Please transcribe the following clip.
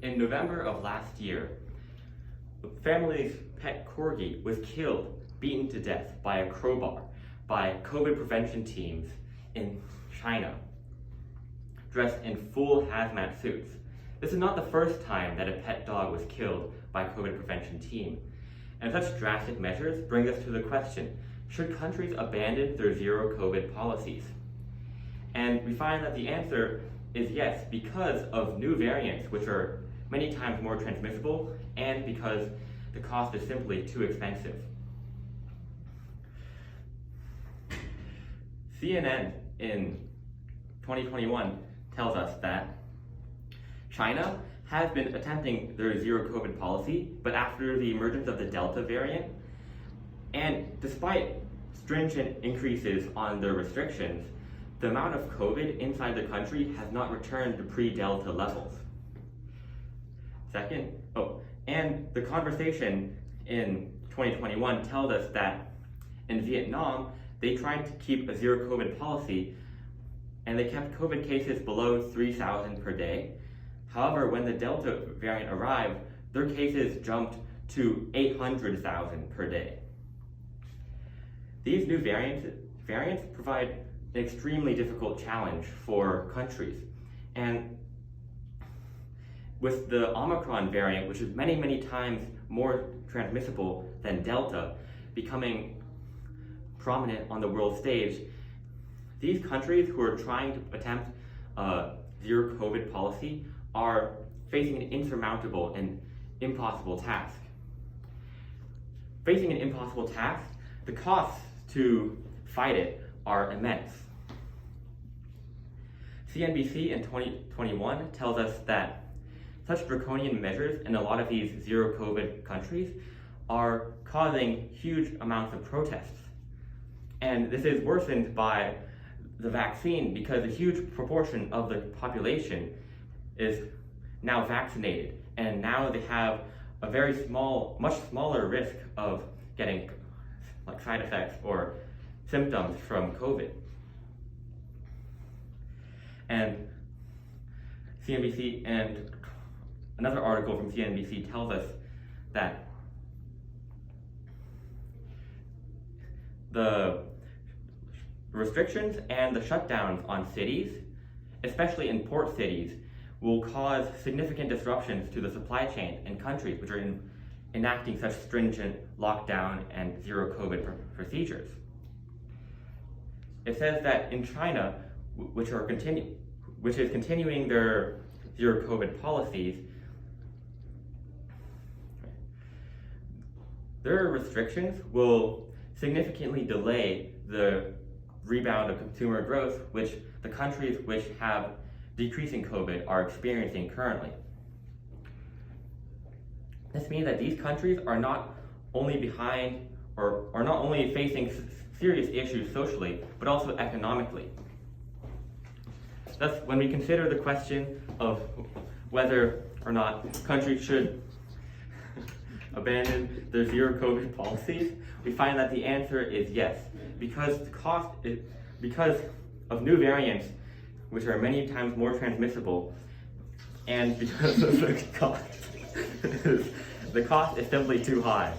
In November of last year, the family's pet corgi was killed, beaten to death by a crowbar by COVID prevention teams in China, dressed in full hazmat suits. This is not the first time that a pet dog was killed by a COVID prevention team. And such drastic measures bring us to the question, should countries abandon their zero COVID policies? And we find that the answer is yes, because of new variants, which are many times more transmissible, and because the cost is simply too expensive. CNN in 2021 tells us that China has been attempting their zero COVID policy, but after the emergence of the Delta variant, and despite stringent increases on their restrictions, the amount of COVID inside the country has not returned to pre-Delta levels. And the conversation in 2021 tells us that in Vietnam, they tried to keep a zero COVID policy and they kept COVID cases below 3,000 per day. However, when the Delta variant arrived, their cases jumped to 800,000 per day. These new variants provide an extremely difficult challenge for countries. And with the Omicron variant, which is many, many times more transmissible than Delta, becoming prominent on the world stage, these countries who are trying to attempt a zero COVID policy are facing an insurmountable and impossible task. Facing an impossible task, the costs to fight it are immense. CNBC in 2021 tells us that such draconian measures in a lot of these zero COVID countries are causing huge amounts of protests. And this is worsened by the vaccine because a huge proportion of the population is now vaccinated, and now they have a very small, much smaller risk of getting side effects or symptoms from COVID. And CNBC and another article from CNBC tells us that the restrictions and the shutdowns on cities, especially in port cities, will cause significant disruptions to the supply chain in countries which are enacting such stringent lockdown and zero COVID procedures. It says that in China, which is continuing their zero COVID policies, their restrictions will significantly delay the rebound of consumer growth, which the countries which have decreasing COVID are experiencing currently. This means that these countries are not only behind or are not only facing serious issues socially, but also economically. Thus, when we consider the question of whether or not countries should abandon their zero COVID policies, we find that the answer is yes, because of new variants, which are many times more transmissible, and because of the cost is simply too high.